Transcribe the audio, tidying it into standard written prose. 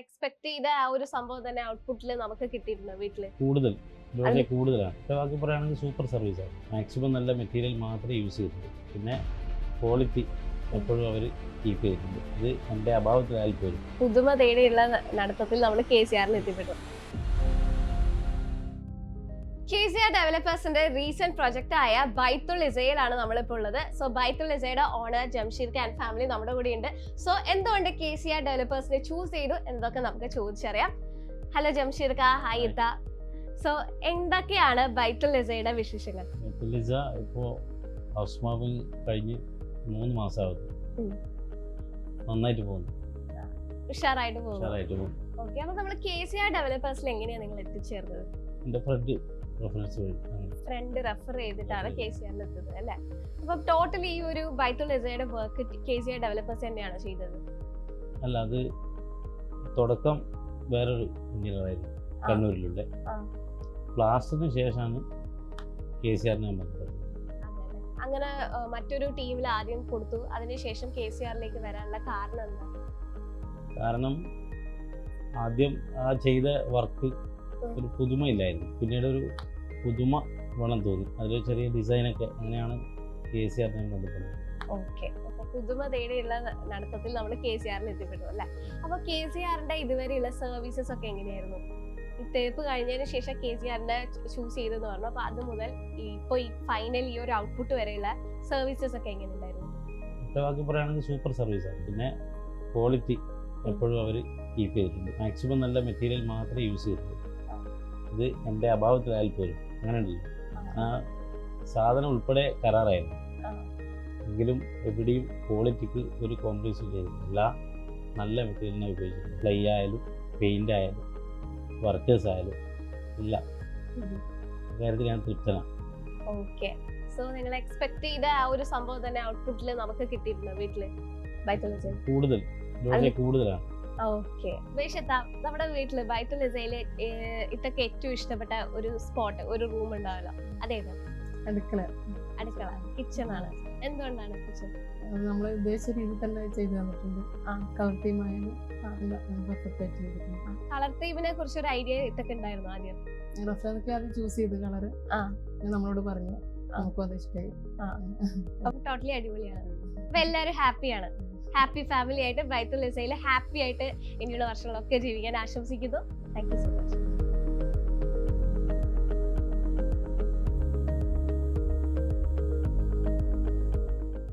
Expect ചെയ്ത ആ ഒരു സംഭവം തന്നെ ഔട്ട്പുട്ടിൽ നമുക്ക് കിട്ടിയിട്ടുണ്ടോ വീട്ടില്? കൂടുതലാണ്. ബാക്കി പറയുകയാണെങ്കിൽ സൂപ്പർ സർവീസാണ്. മാക്സിമം നല്ല മെറ്റീരിയൽ മാത്രമേ യൂസ് ചെയ്തിട്ടുള്ളൂ. പിന്നെ ക്വാളിറ്റി എപ്പോഴും അവർ കീപ്പ് ചെയ്തിട്ടുണ്ട്. ഇത് എൻ്റെ അഭാവത്തിലായാലും പോലും പുതുമ തേടിയുള്ള നടത്തത്തിൽ നമ്മൾ KCRൽ എത്തിപ്പെട്ടു. KCR ഡെവലപ്പേഴ്സിന്റെ റീസെന്റ് പ്രൊജക്ട് ആയ ബൈത്തുൽ ഇസയിലാണ് നമ്മളിപ്പോൾ ഉള്ളത്. സോ ബൈത്തുൽ ഇസയുടെ ഓണർ ജംഷീർ ആൻഡ് ഫാമിലി നമ്മുടെ കൂടെ ഉണ്ട്. സോ എന്തുകൊണ്ട് KCR ഡെവലപ്പേഴ്സിനെ ചൂസ് ചെയ്തു എന്നതൊക്കെ നമുക്ക് ചോദിച്ചറിയാം. ഹലോ ജംഷീർ ക, ഹായ് ഇത്ത. സോ എന്തൊക്കെയാണ് ബൈത്തുൽ ഇസയുടെ വിശേഷങ്ങൾ? ബൈത്തുൽ ഇസ ഇപ്പോൾ ഹൗസ് വാമിങ് കഴിഞ്ഞ് 3 മാസമാകുന്നു. നന്നായിട്ട് പോകുന്നു, ഉഷാറായിട്ട് പോകുന്നു. ഓക്കെ, അപ്പൊ നമ്മൾ KCR ഡെവലപ്പേഴ്സിൽ എങ്ങനെയാണ് നിങ്ങൾ എത്തിച്ചേർന്നത്? എൻ്റെ ഫ്രണ്ട് റെഫർ ചെയ്തിട്ടാണ് KCRൽ എത്തുന്നത് അല്ലേ? അപ്പൊ ടോട്ടലി ഈ ഒരു ബൈത്തുൽ ഇസയുടെ വർക്ക് KCR ഡെവലപ്പേഴ്സ് തന്നെയാണ് ചെയ്തത്? അല്ല, അത് തുടക്കം വേറൊരു എഞ്ചിനീയറായിരുന്നു കണ്ണൂരിലുള്ള. ക്ലാസ്സിന് ശേഷമാണ് KCRനെ ബന്ധപ്പെട്ടത്. അങ്ങനെ മറ്റൊരു ടീമിൽ ആദ്യം കൊടുത്തു, അതിനുശേഷം KCRലേക്ക് വരാനുള്ള കാരണം എന്താ? കാരണം ആദ്യം ആ ചെയ്ത വർക്ക് ഒരു പുതുമയില്ലായിരുന്നു. പിന്നീട് ഒരു പുതുമ വേണം തോന്നി. അതിലൊരു ചെറിയ ഡിസൈനൊക്കെ, അങ്ങനെയാണ് KCRനെ ബന്ധപ്പെട്ടത്. ഓക്കെ, അപ്പൊ പുതുമ തേടിയുള്ള നടത്തത്തിൽ നമ്മൾ KCRൽ എത്തിപ്പെട്ടു അല്ലേ? അപ്പൊ KCRന്റെ ഇതുവരെയുള്ള സർവീസസ് ഒക്കെ എങ്ങനെയായിരുന്നു? ഈ തേപ്പ് കഴിഞ്ഞതിന് ശേഷം KCRനെ ചൂസ് ചെയ്തെന്ന് പറഞ്ഞു. അപ്പൊ അത് മുതൽ ഇപ്പൊ ഈ ഫൈനൽ ഈ ഒരു ഔട്ട്പുട്ട് വരെയുള്ള സർവീസസ് ഒക്കെ എങ്ങനെയുണ്ടായിരുന്നു? ബാക്കി പറയുകയാണെങ്കിൽ സൂപ്പർ സർവീസാണ്. പിന്നെ ക്വാളിറ്റി എപ്പോഴും അവർ കീപ്പ് ചെയ്തിട്ടുണ്ട്. മാക്സിമം നല്ല മെറ്റീരിയൽ മാത്രമേ യൂസ് ചെയ്തിട്ടുള്ളൂ. ഇത് എൻ്റെ അഭാവത്തിലായാലും പോലും അങ്ങനെ ഉണ്ടല്ലോ. ആ സാധനം ഉൾപ്പെടെ കരാറായിരുന്നു. എങ്കിലും എവിടെയും ക്വാളിറ്റിക്ക് ഒരു കോംപ്രമൈസും ചെയ്തിട്ടില്ല. എല്ലാം നല്ല മെറ്റീരിയലിനെ ഉപയോഗിച്ചിട്ടുണ്ട്. പ്ലൈ ആയാലും പെയിൻ്റ് ആയാലും വർക്കേഴ്സ് ആയാലും ഇല്ല, കാര്യത്തിൽ ഞാൻ തൃപ്തനാണ്. ഓക്കെ, സോ നിങ്ങൾ എക്സ്പെക്ട് ചെയ്ത ആ ഒരു സംഭവം തന്നെ ഔട്ട്പുട്ടിൽ നമുക്ക് കിട്ടിയിട്ടുണ്ടോ വീട്ടില്? കൂടുതലാണ്. ഓക്കെ, നമ്മുടെ വീട്ടില് ബൈത്തുൽ ഇസയില് ഇതൊക്കെ ഏറ്റവും ഇഷ്ടപ്പെട്ട ഒരു സ്പോട്ട്, ഒരു റൂം ഉണ്ടാവല്ലോ, അതേതാ? അടുക്കള, കിച്ചൺ ആണ്. എന്തുകൊണ്ടാണ് കിച്ചൺ? നമ്മൾ ഉദ്ദേശിച്ച രീതിയിൽ തന്നെ ചെയ്തു തന്നിട്ടുണ്ട്. കളർ തീമായാലും പെർഫെക്റ്റ് ആയിട്ട് ചെയ്തിട്ടുണ്ട്. കളർ തീമിനെ കുറിച്ച് ഒരു ഐഡിയ ഇതൊക്കെ ഉണ്ടായിരുന്നു ആദ്യം? റഫ്രാനൊക്കെ ആദ്യം ചൂസ് ചെയ്ത് കളറ് നമ്മളോട് പറഞ്ഞു, നമുക്കും അത് ഇഷ്ടമായി. അപ്പൊ ടോട്ടലി അടിപൊളിയാണ്. അപ്പൊ എല്ലാവരും ഹാപ്പിയാണ്. ഹാപ്പി ഫാമിലി ആയിട്ട് ബൈത്തുൽ ഇസയിൽ ഹാപ്പി ആയിട്ട് ഇനിയുള്ള വർഷങ്ങളൊക്കെ ജീവിക്കാൻ ആശംസിക്കുന്നു. Thank you so much.